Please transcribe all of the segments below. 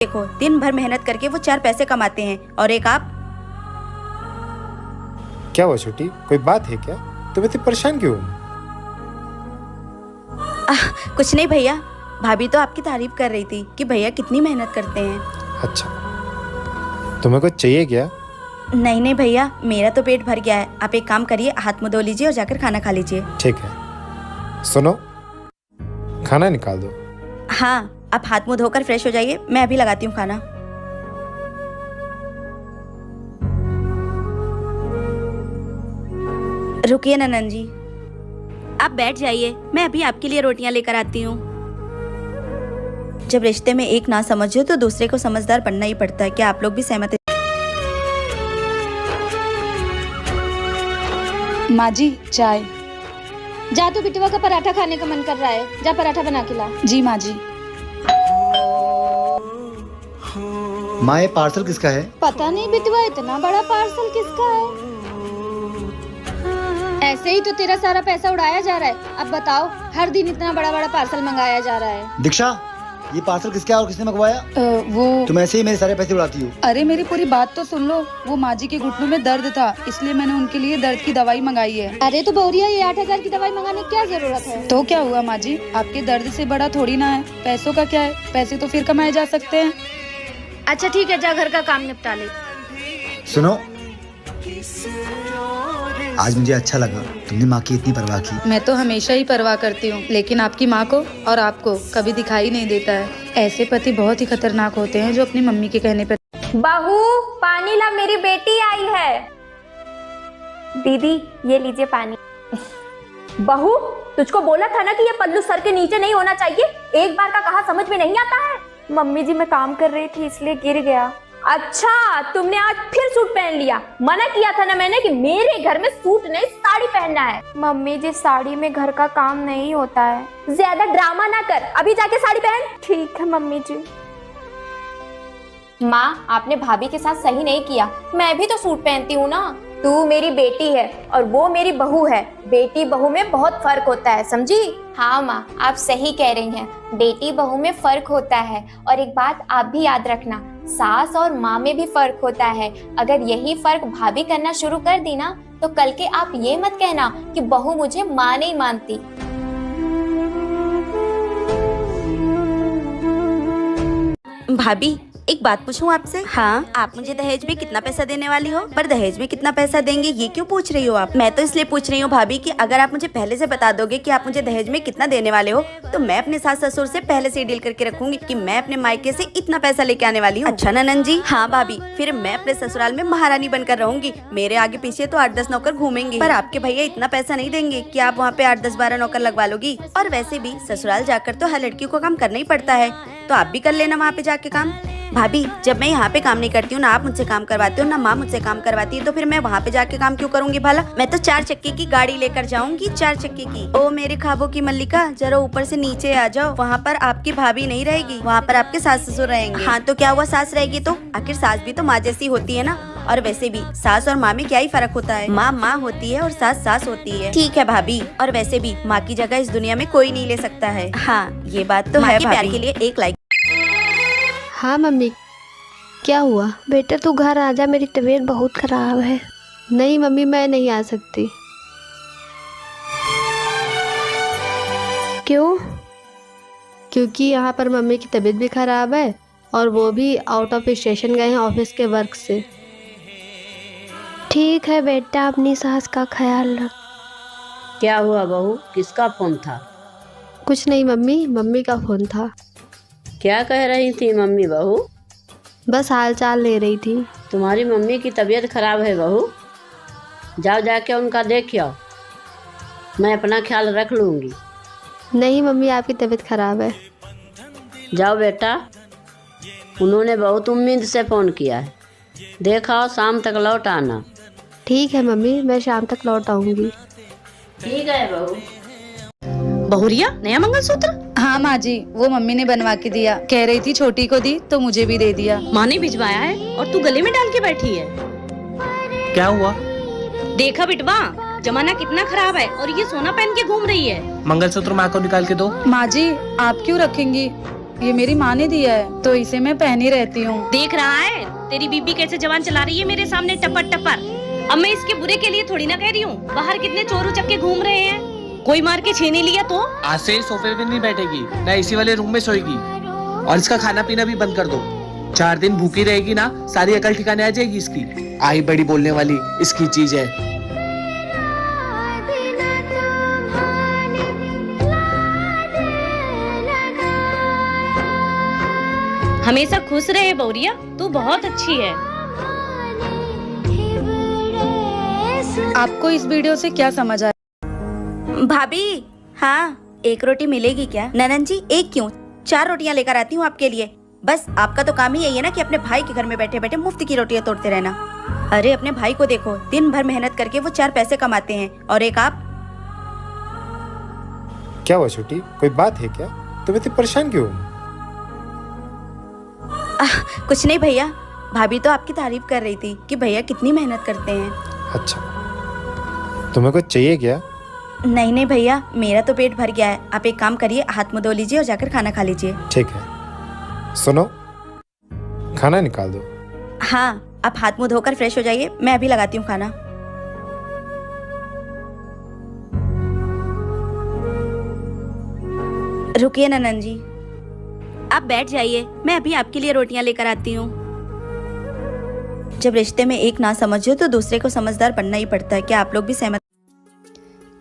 देखो, दिन भर मेहनत करके वो 4 पैसे कमाते हैं और एक आप। क्या हुआ छोटी, कोई बात है क्या? तुम इतनी परेशान क्यों? कुछ नहीं भैया, भाभी तो आपकी तारीफ कर रही थी कि भैया कितनी मेहनत करते हैं। अच्छा, तुम्हें कुछ चाहिए क्या? नहीं नहीं भैया, मेरा तो पेट भर गया है। आप एक काम करिए, हाथ मुंह धो लीजिए और जाकर खाना खा लीजिए। ठीक है, सुनो, खाना निकाल दो। हाँ, आप हाथ मुंह धोकर फ्रेश हो जाइए, मैं अभी लगाती हूँ खाना। रुकिए ननन जी, आप बैठ जाइए, मैं अभी आपके लिए रोटियां लेकर आती हूँ। जब रिश्ते में एक ना समझो तो दूसरे को समझदार बनना ही पड़ता है। क्या आप लोग भी सहमत हैं? माँ जी, चाय। जा, तो बिटवा का पराठा खाने का मन कर रहा है, जा पराठा बना के ला। जी माँ जी। माँ, ये पार्सल किसका है? पता नहीं बिटवा, इतना बड़ा पार्सल किसका है। ऐसे ही तो तेरा सारा पैसा उड़ाया जा रहा है। अब बताओ, हर दिन इतना बड़ा बड़ा पार्सल मंगाया जा रहा है। दीक्षा, ये पार्सल किसका है और किसने मंगवाया? वो तुम ऐसे ही मेरे सारे पैसे उड़ाती हो। अरे मेरी पूरी बात तो सुन लो। वो माँ जी के घुटनों में दर्द था, इसलिए मैंने उनके लिए दर्द की दवाई मंगाई है। अरे तो बौरिया, ये 8,000 की दवाई मंगाने की क्या जरूरत है? तो क्या हुआ माँ जी, आपके दर्द से बड़ा थोड़ी ना है। पैसों का क्या है, पैसे तो फिर कमाए जा सकते हैं। अच्छा ठीक है, जा घर का काम निपटा ले। सुनो, आज मुझे अच्छा लगा तुमने माँ की इतनी परवाह की। मैं तो हमेशा ही परवाह करती हूँ, लेकिन आपकी माँ को और आपको कभी दिखाई नहीं देता है। ऐसे पति बहुत ही खतरनाक होते हैं जो अपनी मम्मी के कहने पर। बहू, पानी ला, मेरी बेटी आई है। दीदी, ये लीजिए पानी। बहू, तुझको बोला था ना कि ये पल्लू सर के नीचे नहीं होना चाहिए। एक बार का कहा समझ में नहीं आता है। मम्मी जी, मैं काम कर रही थी इसलिए गिर गया। अच्छा, तुमने आज फिर सूट पहन लिया। मना किया था ना मैंने कि मेरे घर में सूट नहीं साड़ी पहनना है। मम्मी जी, साड़ी में घर का काम नहीं होता है। ज्यादा ड्रामा ना कर, अभी जाके साड़ी पहन। ठीक है मम्मी जी। माँ, आपने भाभी के साथ सही नहीं किया। मैं भी तो सूट पहनती हूँ ना। तू मेरी बेटी है और वो मेरी बहू है। बेटी बहू में बहुत फर्क होता है, समझी? हाँ माँ, आप सही कह रही हैं। बेटी बहू में फर्क होता है। और एक बात आप भी याद रखना, सास और माँ में भी फर्क होता है। अगर यही फर्क भाभी करना शुरू कर दी ना, तो कल के आप ये मत कहना कि बहू मुझे माँ नहीं मानती। भाभी, एक बात पूछूं आपसे? हाँ, आप मुझे दहेज में कितना पैसा देने वाली हो? पर दहेज में कितना पैसा देंगे ये क्यों पूछ रही हो आप? मैं तो इसलिए पूछ रही हूँ भाभी कि अगर आप मुझे पहले से बता दोगे कि आप मुझे दहेज में कितना देने वाले हो, तो मैं अपने सास ससुर से पहले से डील करके रखूंगी कि मैं अपने मायके से इतना पैसा लेके आने वाली हूँ। अच्छा ननन जी? हाँ भाभी, फिर मैं अपने ससुराल में महारानी बनकर रहूंगी। मेरे आगे पीछे तो 8-10 नौकर घूमेंगे, पर आपके भैया इतना पैसा नहीं देंगे कि आप वहाँ पे 8-10-12 नौकर लगवा लोगी। और वैसे भी ससुराल जाकर तो हर लड़की को काम करना ही पड़ता है, तो आप भी कर लेना वहाँ पे जाके काम। भाभी, जब मैं यहाँ पे काम नहीं करती हूँ, ना आप मुझसे काम करवाते हो, ना माँ मुझसे काम करवाती है, तो फिर मैं वहाँ पे जाके काम क्यों करूँगी भला? मैं तो 4 चक्के की गाड़ी लेकर जाऊंगी, 4 चक्के की। ओ मेरे ख्वाबों की मल्लिका, जरा ऊपर से नीचे आ जाओ। वहाँ पर आपकी भाभी नहीं रहेगी, वहाँ पर आपके सास ससुर रहेंगे। हाँ तो क्या हुआ, सास रहेगी तो? आखिर सास भी तो माँ जैसी होती है ना। और वैसे भी सास और माँ में क्या ही फर्क होता है। माँ माँ होती है और सास सास होती है। ठीक है भाभी, और वैसे भी माँ की जगह इस दुनिया में कोई नहीं ले सकता है। हाँ, ये बात तो है। प्यार के लिए एक लाइक। हाँ मम्मी, क्या हुआ? बेटा तू घर आ जा, मेरी तबीयत बहुत खराब है। नहीं मम्मी, मैं नहीं आ सकती। क्यों? क्योंकि यहाँ पर मम्मी की तबीयत भी खराब है और वो भी आउट ऑफ स्टेशन गए हैं ऑफिस के वर्क से। ठीक है बेटा, अपनी सास का ख्याल रख। क्या हुआ बहू, किसका फोन था? कुछ नहीं मम्मी, मम्मी का फोन था। क्या कह रही थी मम्मी बहू? बस हाल चाल ले रही थी। तुम्हारी मम्मी की तबीयत खराब है बहू, जाओ जाके उनका देखियो, मैं अपना ख्याल रख लूँगी। नहीं मम्मी, आपकी तबीयत खराब है। जाओ बेटा, उन्होंने बहुत उम्मीद से फ़ोन किया है, देखा शाम तक लौट आना। ठीक है मम्मी, मैं शाम तक लौट आऊँगी। ठीक है बहू। बहुरिया, नया मंगलसूत्र? हाँ माँ जी, वो मम्मी ने बनवा के दिया। कह रही थी छोटी को दी तो मुझे भी दे दिया। माँ ने भिजवाया है और तू गले में डाल के बैठी है। क्या हुआ? देखा बिटवा, जमाना कितना खराब है और ये सोना पहन के घूम रही है। मंगलसूत्र माँ को निकाल के दो। माँ जी, आप क्यों रखेंगी? ये मेरी माँ ने दिया है तो इसे मैं पहनी रहती हूँ। देख रहा है तेरी बीबी कैसे जवान चला रही है मेरे सामने टपर टपर। अब मैं इसके बुरे के लिए थोड़ी ना कह रही हूँ। बाहर कितने चोर उचक्के घूम रहे हैं, कोई मार के छीन ही लिया तो। आज से सोफे पे नहीं बैठेगी, ना इसी वाले रूम में सोएगी, और इसका खाना पीना भी बंद कर दो। 4 दिन भूखी रहेगी ना, सारी अकल ठिकाने आ जाएगी इसकी। आई बड़ी बोलने वाली इसकी चीज है। हमेशा खुश रहे बौरिया, तू बहुत अच्छी है। आपको इस वीडियो से क्या समझ आया? भाभी हाँ, एक रोटी मिलेगी क्या? ननन जी एक क्यों, 4 रोटियां लेकर आती हूँ आपके लिए। बस आपका तो काम ही यही है ना कि अपने भाई के घर में बैठे बैठे मुफ्त की रोटियां तोड़ते रहना। अरे अपने भाई को देखो, दिन भर मेहनत करके वो 4 पैसे कमाते हैं, और एक आप। क्या हुआ छोटी, कोई बात है क्या? तुम इतनी परेशान क्यों? कुछ नहीं भैया, भाभी तो आपकी तारीफ कर रही थी कि भैया कितनी मेहनत करते हैं। अच्छा, तुम्हें कुछ चाहिए क्या? नहीं नहीं भैया, मेरा तो पेट भर गया है। आप एक काम करिए, हाथ मुंह धो लीजिए और जाकर खाना खा लीजिए। ठीक है, सुनो, खाना निकाल दो। हाँ, आप हाथ मुंह धोकर फ्रेश हो जाइए, मैं अभी लगाती हूँ खाना। रुकिए ननन जी, आप बैठ जाइए, मैं अभी आपके लिए रोटियां लेकर आती हूँ। जब रिश्ते में एक ना समझो तो दूसरे को समझदार बनना ही पड़ता है। क्या आप लोग भी सहमत?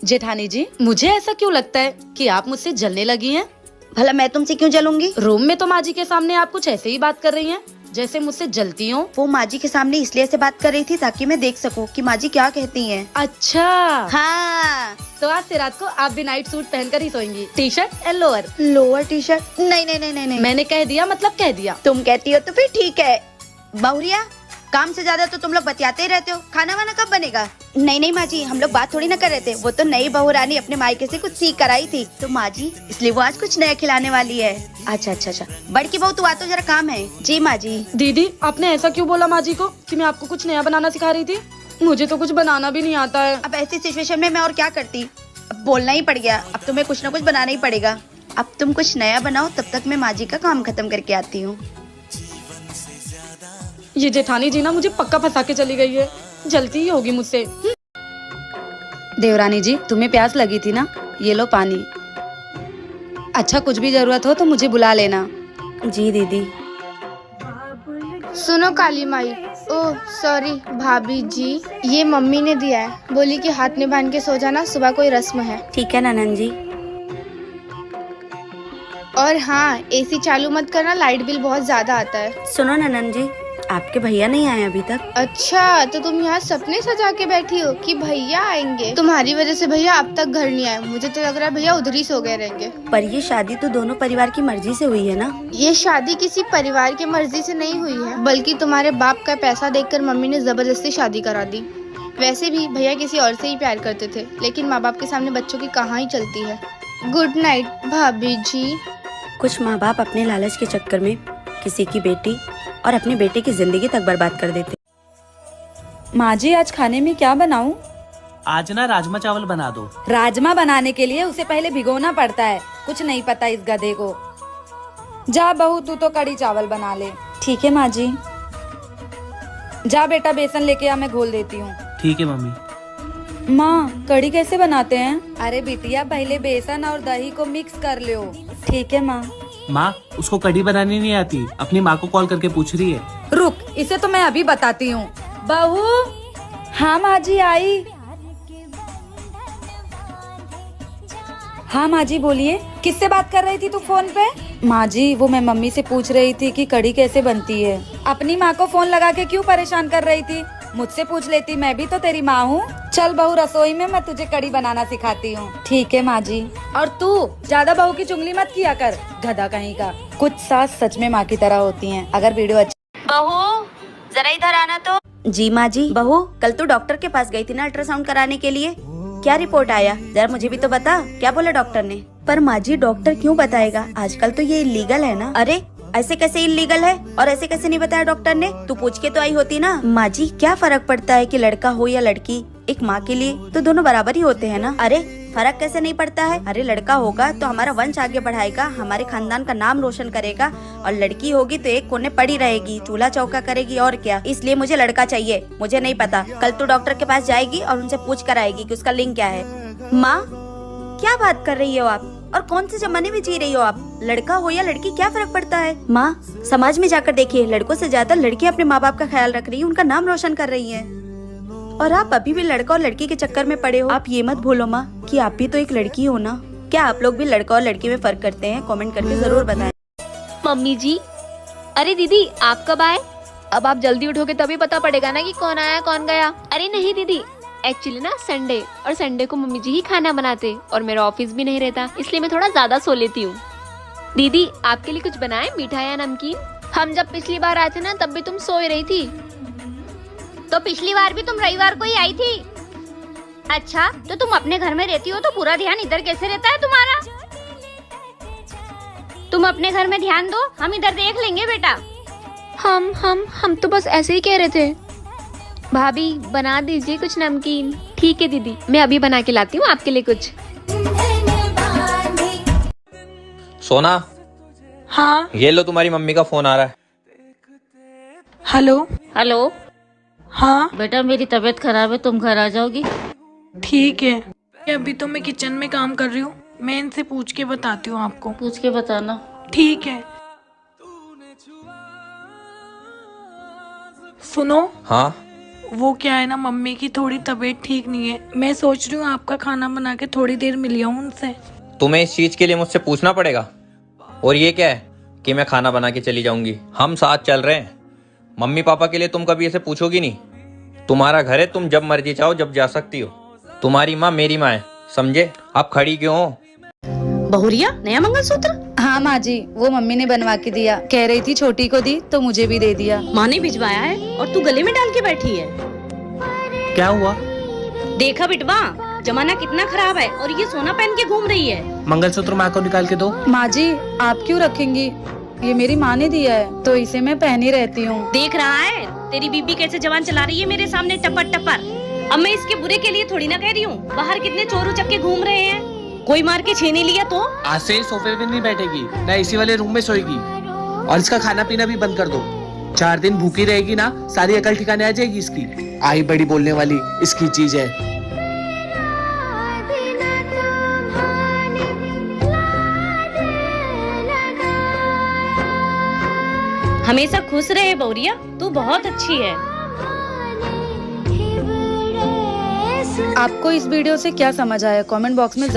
जेठानी जी, मुझे ऐसा क्यों लगता है कि आप मुझसे जलने लगी हैं? भला मैं तुमसे क्यों जलूंगी? रूम में तो माँ जी के सामने आप कुछ ऐसे ही बात कर रही हैं जैसे मुझसे जलती हो। वो माँ जी के सामने इसलिए ऐसे बात कर रही थी ताकि मैं देख सकूं कि माँ जी क्या कहती हैं। अच्छा हाँ, तो आज से रात को आप भी नाइट सूट पहनकर ही सोएंगी, T shirt and lower. Lower T shirt? नहीं नहीं नहीं नहीं नहीं। मैंने कह दिया मतलब कह दिया। तुम कहती हो तो फिर ठीक है। बहुरिया, काम से ज्यादा तो तुम लोग बतियाते ही रहते हो। खाना वाना कब बनेगा? नहीं नहीं माँ जी, हम लोग बात थोड़ी ना कर रहे थे। वो तो नई बहू रानी अपने मायके से कुछ सीख कर आई थी तो माँ जी, इसलिए वो आज कुछ नया खिलाने वाली है। अच्छा अच्छा अच्छा, बड़की बहू तू आ तो जरा काम है। जी माँ जी। दीदी, आपने ऐसा क्यों बोला माँ जी को कि मैं आपको कुछ नया बनाना सिखा रही थी? मुझे तो कुछ बनाना भी नहीं आता है। अब ऐसी सिचुएशन में मैं और क्या करती, अब बोलना ही पड़ गया। अब तुम्हें कुछ न कुछ बनाना ही पड़ेगा। अब तुम कुछ नया बनाओ, तब तक मैं माँ जी का काम खत्म करके आती हूँ। ये जेठानी जी ना मुझे पक्का फंसा के चली गई है, जलती ही होगी मुझसे। देवरानी जी, तुम्हें प्यास लगी थी ना, ये लो पानी। अच्छा, कुछ भी जरूरत हो तो मुझे बुला लेना। जी दीदी। सुनो काली माई, ओह सॉरी भाभी जी, ये मम्मी ने दिया है, बोली कि हाथ में बांध के सो जाना, सुबह कोई रस्म है। ठीक है ननन जी। और हाँ, एसी चालू मत करना, लाइट बिल बहुत ज्यादा आता है। सुनो ननन जी, आपके भैया नहीं आए अभी तक? अच्छा, तो तुम यहाँ सपने सजा के बैठी हो कि भैया आएंगे? तुम्हारी वजह से भैया अब तक घर नहीं आए। मुझे तो लग रहा है भैया उधर ही सो गए रहेंगे। पर ये शादी तो दोनों परिवार की मर्जी से हुई है ना? ये शादी किसी परिवार की मर्जी से नहीं हुई है, बल्कि तुम्हारे बाप का पैसा देखकर मम्मी ने जबरदस्ती शादी करा दी। वैसे भी भैया किसी और से ही प्यार करते थे, लेकिन माँ बाप के सामने बच्चों की कहाँ ही चलती है। गुड नाइट भाभी जी। कुछ माँ बाप अपने लालच के चक्कर में किसी की बेटी और अपने बेटे की जिंदगी तक बर्बाद कर देते। माँ जी, आज खाने में क्या बनाऊं? आज ना राजमा चावल बना दो। राजमा बनाने के लिए उसे पहले भिगोना पड़ता है, कुछ नहीं पता इस गधे को। जा बहू, तू तो कड़ी चावल बना ले। ठीक है माँ जी। जा बेटा, बेसन लेके आ, मैं घोल देती हूँ। ठीक है मम्मी। माँ, कड़ी कैसे बनाते हैं? अरे बिटिया, पहले बेसन और दही को मिक्स कर लो। ठीक है माँ। माँ, उसको कढ़ी बनानी नहीं आती, अपनी माँ को कॉल करके पूछ रही है। रुक, इसे तो मैं अभी बताती हूँ। बहू। हाँ माँ जी, आई। हाँ माँ जी, बोलिए। किससे बात कर रही थी तू फोन पे? माँ जी, वो मैं मम्मी से पूछ रही थी कि कढ़ी कैसे बनती है। अपनी माँ को फोन लगा के क्यों परेशान कर रही थी? मुझसे पूछ लेती, मैं भी तो तेरी माँ हूँ। चल बहू, रसोई में मैं तुझे कढ़ी बनाना सिखाती हूँ। ठीक है माँ जी। और तू ज्यादा बहू की चुगली मत किया कर, गधा कहीं का। कुछ सास सच में माँ की तरह होती हैं। अगर वीडियो अच्छा। बहू जरा इधर आना तो। जी माँ जी। बहू, कल तू डॉक्टर के पास गई थी ना अल्ट्रासाउंड कराने के लिए, क्या रिपोर्ट आया? जरा मुझे भी तो बता, क्या बोला डॉक्टर ने? पर माँ जी, डॉक्टर क्यों बताएगा, आजकल तो ये इलीगल है ना। अरे ऐसे कैसे इलीगल है और ऐसे कैसे नहीं बताया डॉक्टर ने? तू पूछ के तो आई होती ना। माँ जी, क्या फर्क पड़ता है कि लड़का हो या लड़की, एक माँ के लिए तो दोनों बराबर ही होते हैं ना। अरे फर्क कैसे नहीं पड़ता है? अरे लड़का होगा तो हमारा वंश आगे बढ़ाएगा, हमारे खानदान का नाम रोशन करेगा, और लड़की होगी तो एक कोने पड़ी रहेगी, चूल्हा चौका करेगी और क्या। इसलिए मुझे लड़का चाहिए। मुझे नहीं पता, कल तू डॉक्टर के पास जाएगी और उनसे पूछ कर आएगी कि उसका लिंग क्या है। माँ क्या बात कर रही हो आप, और कौन से जमाने में जी रही हो आप? लड़का हो या लड़की क्या फर्क पड़ता है? माँ समाज में जाकर देखिए, लड़कों से ज्यादा लड़कियां अपने माँ बाप का ख्याल रख रही है, उनका नाम रोशन कर रही है। और आप अभी भी लड़का और लड़की के चक्कर में पड़े हो। आप ये मत भूलो माँ कि आप भी तो एक लड़की हो ना। क्या आप लोग भी लड़का और लड़की में फर्क करते हैं? कमेंट करके जरूर बताएं। मम्मी जी, अरे दीदी आप कब आए? अब आप जल्दी उठोगे तभी पता पड़ेगा ना कि कौन आया कौन गया। अरे नहीं दीदी, एक्चुअली ना संडे और संडे को मम्मी जी ही खाना बनाते और मेरा ऑफिस भी नहीं रहता, इसलिए मैं थोड़ा ज्यादा सो लेती हूँ। दीदी आपके लिए कुछ बनाए, मीठा या नमकीन? हम जब पिछली बार आए थे ना तब भी तुम सोई रही थी। तो पिछली बार भी तुम रविवार को ही आई थी। अच्छा तो तुम अपने घर में रहती हो तो पूरा ध्यान इधर कैसे रहता है तुम्हारा? तुम अपने घर में ध्यान दो, हम इधर देख लेंगे बेटा। हम तो बस ऐसे ही कह रहे थे। भाभी बना दीजिए कुछ नमकीन। ठीक है दीदी, मैं अभी बना के लाती हूँ आपके लिए कुछ। सोना, हाँ ये लो तुम्हारी मम्मी का फोन आ रहा है। हेलो। हेलो हाँ बेटा, मेरी तबीयत खराब है, तुम घर आ जाओगी? ठीक है, अभी तो मैं किचन में काम कर रही हूँ, मैं इनसे पूछ के बताती हूँ आपको। पूछ के बताना। ठीक है। सुनो, हाँ वो क्या है ना, मम्मी की थोड़ी तबीयत ठीक नहीं है, मैं सोच रही हूँ आपका खाना बना के थोड़ी देर मिल आऊँ उनसे। तुम्हें इस चीज के लिए मुझसे पूछना पड़ेगा? और ये क्या है कि मैं खाना बना के चली जाऊंगी? हम साथ चल रहे हैं। मम्मी पापा के लिए तुम कभी ऐसे पूछोगी नहीं। तुम्हारा घर है, तुम जब मर्जी चाहो जब जा सकती हो। तुम्हारी माँ मेरी माँ है, समझे? आप खड़ी क्यों हो? बहुरिया नया मंगलसूत्र? हाँ माँ जी, वो मम्मी ने बनवा के दिया, कह रही थी छोटी को दी तो मुझे भी दे दिया। माँ ने भिजवाया है और तू गले में डाल के बैठी है। क्या हुआ? देखा बिटवा, जमाना कितना खराब है और ये सोना पहन के घूम रही है। मंगलसूत्र माँ को निकाल के दो। माँ जी आप क्यों रखेंगी, ये मेरी माँ ने दिया है तो इसे मैं पहनी रहती हूँ। देख रहा है तेरी बीबी कैसे जवान चला रही है मेरे सामने टपर टपर। अब मैं इसके बुरे के लिए थोड़ी ना कह रही हूँ, बाहर कितने चोर उचक्के घूम रहे हैं, कोई मार के छीन लिया तो? आज से सोफे पे नहीं बैठेगी, ना एसी वाले रूम में सोएगी, और इसका खाना पीना भी बंद कर दो। 4 दिन भूखी रहेगी ना, सारी अकल ठिकाने आ जाएगी इसकी। आई बड़ी बोलने वाली इसकी चीज है। हमेशा खुश रहे बहुरिया, तू बहुत अच्छी है। आपको इस वीडियो से क्या समझ आया, कमेंट बॉक्स में जरूर